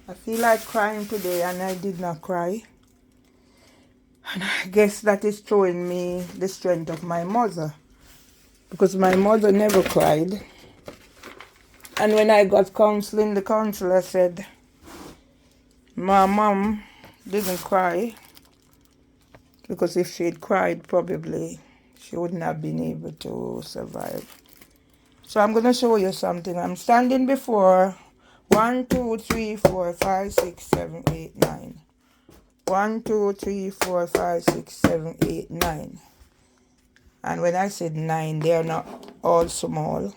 I feel like crying today and I did not cry. And I guess that is showing me the strength of my mother. Because my mother never cried. And when I got counseling, the counselor said, my mom didn't cry. Because if she'd cried, probably she wouldn't have been able to survive. So I'm going to show you something. I'm standing before 1, 2, 3, 4, 5, 6, 7, 8, 9. 1, 2, 3, 4, 5, 6, 7, 8, 9. And when I said 9, they are not all small.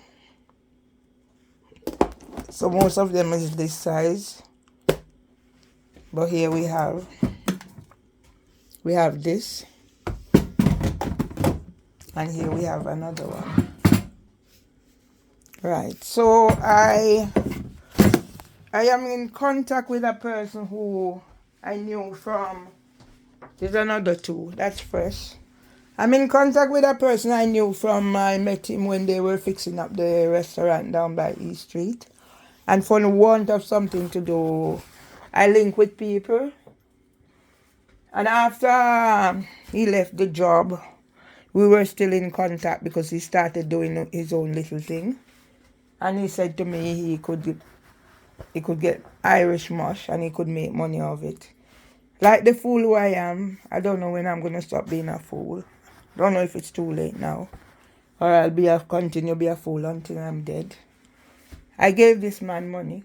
So most of them is this size. But here we have this. And here we have another one. Right. So I am in contact with a person who I knew from, there's another two, that's fresh. I'm in contact with a person I knew from, I met him when they were fixing up the restaurant down by East Street. And for the want of something to do, I link with people. And after he left the job, we were still in contact because he started doing his own little thing. And he said to me he could get Irish mush and he could make money of it. Like the fool who I am, I don't know when I'm going to stop being a fool. Don't know if it's too late now. Or I'll continue to be a fool until I'm dead. I gave this man money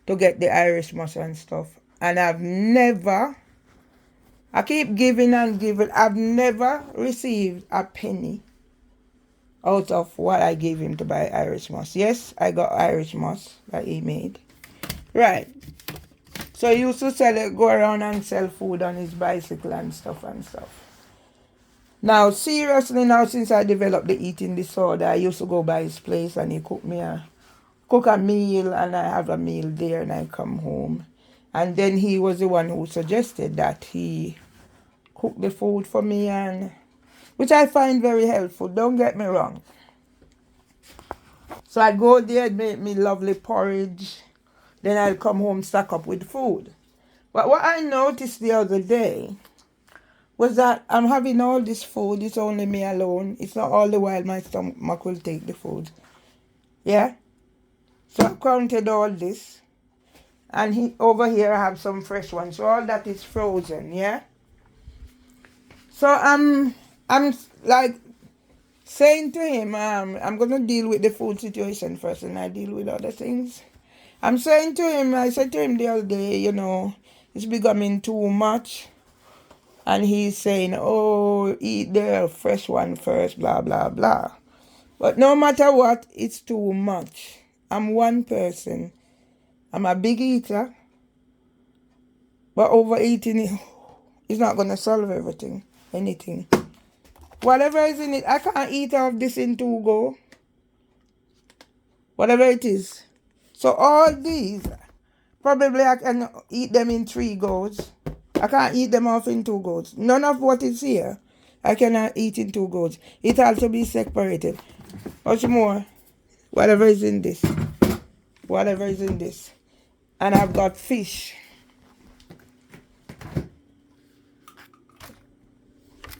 to get the Irish mush and stuff. And I keep giving and giving. I've never received a penny out of what I gave him to buy Irish mush. Yes, I got Irish mush that he made. Right. So he used to go around and sell food on his bicycle and stuff. Now, seriously now, since I developed the eating disorder, I used to go by his place and he cook a meal and I have a meal there and I come home. And then he was the one who suggested that he cook the food for me, and which I find very helpful, don't get me wrong. So I'd go there and make me lovely porridge. Then I'd come home stock up with food. But what I noticed the other day was that I'm having all this food. It's only me alone. It's not all the while my stomach will take the food. Yeah? So I counted all this. And over here I have some fresh ones. So all that is frozen, yeah? So I'm like saying to him, I'm going to deal with the food situation first and I deal with other things. I said to him the other day, it's becoming too much. And he's saying, oh, eat the fresh one first, blah, blah, blah. But no matter what, it's too much. I'm one person. I'm a big eater. But overeating is not going to solve anything. Whatever is in it, I can't eat all of this in 2 go. Whatever it is. So all these, probably I can eat them in 3 goes. I can't eat them off in 2 goes. None of what is here, I cannot eat in 2 goes. It has to be separated. Much more, whatever is in this. And I've got fish.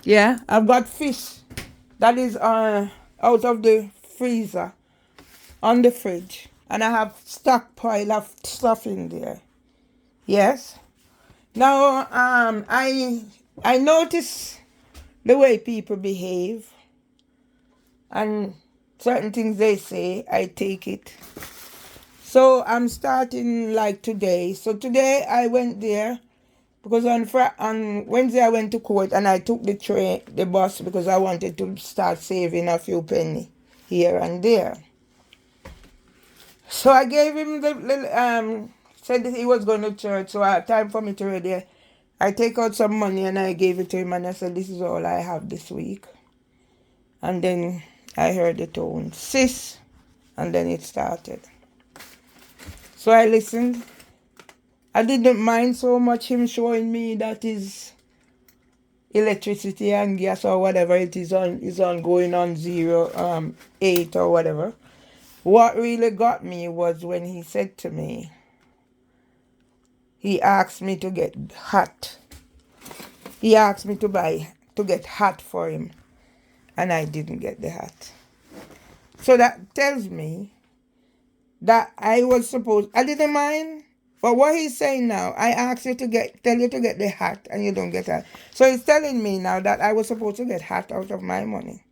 Yeah, I've got fish that is out of the freezer on the fridge. And I have stockpile of stuff in there. Yes. Now, I notice the way people behave. And certain things they say, I take it. So I'm starting like today. So today I went there. Because on Wednesday I went to court and I took the bus because I wanted to start saving a few penny here and there. So I gave him said that he was going to church, so time for me to ready. I take out some money and I gave it to him and I said, this is all I have this week. And then I heard the tone, sis, and then it started. So I listened. I didn't mind so much him showing me that his electricity and gas or whatever it is on going on 8 or whatever. What really got me was when he said to me, he asked me to get hat. He asked me to get hat for him, and I didn't get the hat. So that tells me that I didn't mind. But what he's saying now, I asked you tell you to get the hat, and you don't get that. So he's telling me now that I was supposed to get hat out of my money.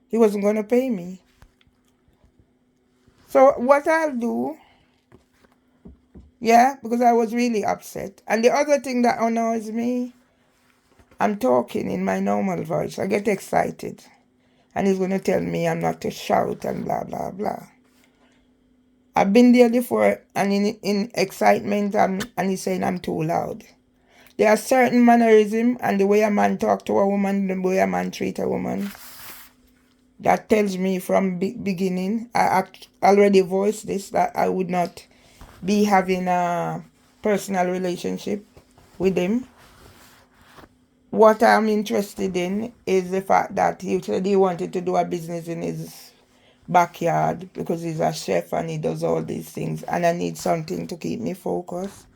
He wasn't going to pay me. So what I'll do, yeah, because I was really upset. And the other thing that annoys me, I'm talking in my normal voice. I get excited. And he's going to tell me I'm not to shout and blah, blah, blah. I've been there before, and in excitement, and he's saying I'm too loud. There are certain mannerisms and the way a man talk to a woman, the way a man treat a woman, that tells me from beginning, I already voiced this, that I would not be having a personal relationship with him. What I'm interested in is the fact that he said he wanted to do a business in his backyard because he's a chef and he does all these things, and I need something to keep me focused.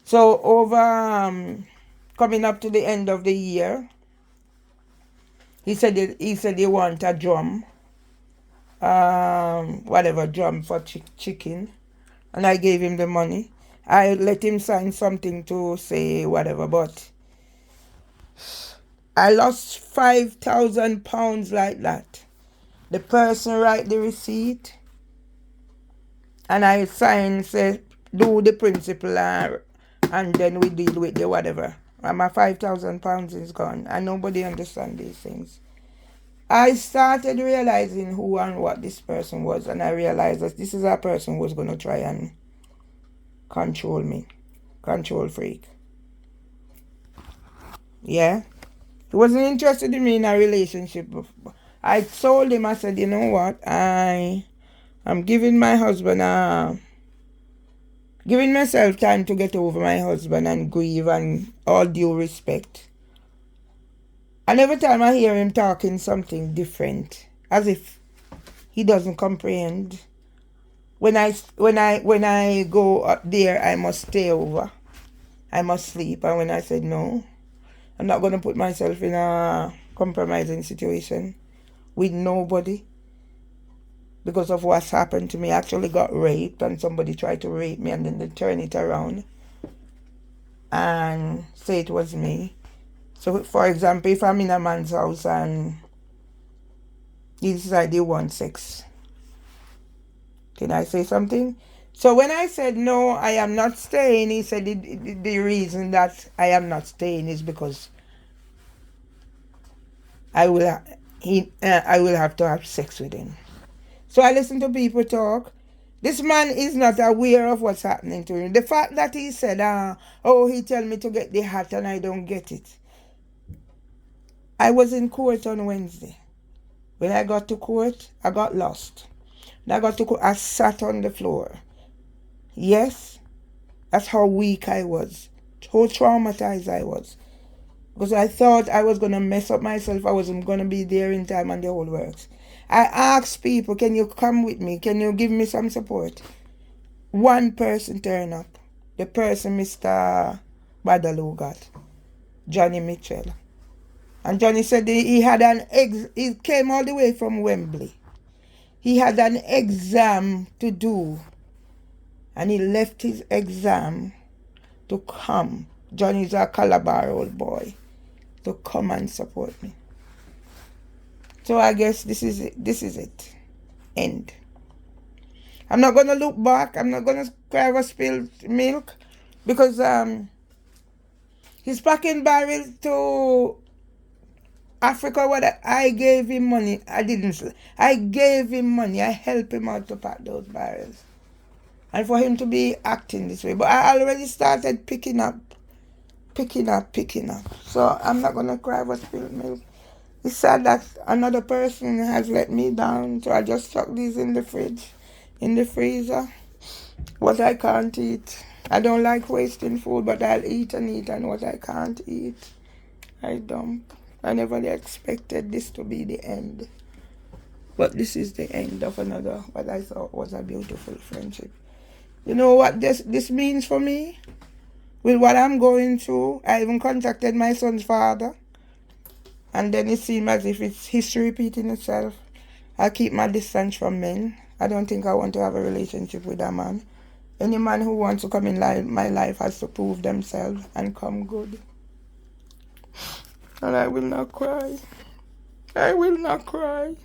So over coming up to the end of the year, he said he want a drum, whatever drum for chicken, and I gave him the money. I let him sign something to say whatever, but I lost £5,000 like that. The person write the receipt, and I sign, say, do the principal, and then we deal with the whatever. And my £5,000 is gone, and nobody understands these things. I started realizing who and what this person was, and I realized that this is a person who was going to try and control me. Control freak. Yeah? He wasn't interested in me in a relationship. I told him, I said, you know what? I'm giving my husband giving myself time to get over my husband and grieve, and all due respect. And every time I hear him talking something different, as if he doesn't comprehend. When I go up there, I must stay over. I must sleep. And when I said no, I'm not going to put myself in a compromising situation with nobody because of what's happened to me. I actually got raped, and somebody tried to rape me, and then they turn it around and say it was me. So, for example, if I'm in a man's house and he decided he wants sex, can I say something? So when I said, no, I am not staying, he said the reason that I am not staying is because I will have to have sex with him. So I listen to people talk. This man is not aware of what's happening to him. The fact that he said, he tell me to get the hat and I don't get it. I was in court on Wednesday. When I got to court, I got lost. When I got to court, I sat on the floor. Yes, that's how weak I was. How traumatized I was. Because I thought I was going to mess up myself. I wasn't going to be there in time and the whole works. I asked people, can you come with me? Can you give me some support? One person turned up. The person Mr. Badaloo got. Johnny Mitchell. And Johnny said he came all the way from Wembley. He had an exam to do. And he left his exam to come. Johnny's a Calabar old boy. To come and support me. So I guess this is it. End. I'm not going to look back. I'm not going to cry over spilled milk. Because he's packing barrels to Africa. What I gave him money. I gave him money. I helped him out to pack those barrels. And for him to be acting this way. But I already started picking up. So I'm not going to cry over spilled milk. It's sad that another person has let me down. So I just stuck these in the fridge, in the freezer. What I can't eat. I don't like wasting food, but I'll eat. And what I can't eat, I dump. I never expected this to be the end. But this is the end of another, what I thought was a beautiful friendship. You know what this means for me? With what I'm going through, I even contacted my son's father. And then it seemed as if it's history repeating itself. I keep my distance from men. I don't think I want to have a relationship with a man. Any man who wants to come in my life has to prove themselves and come good. And I will not cry. I will not cry.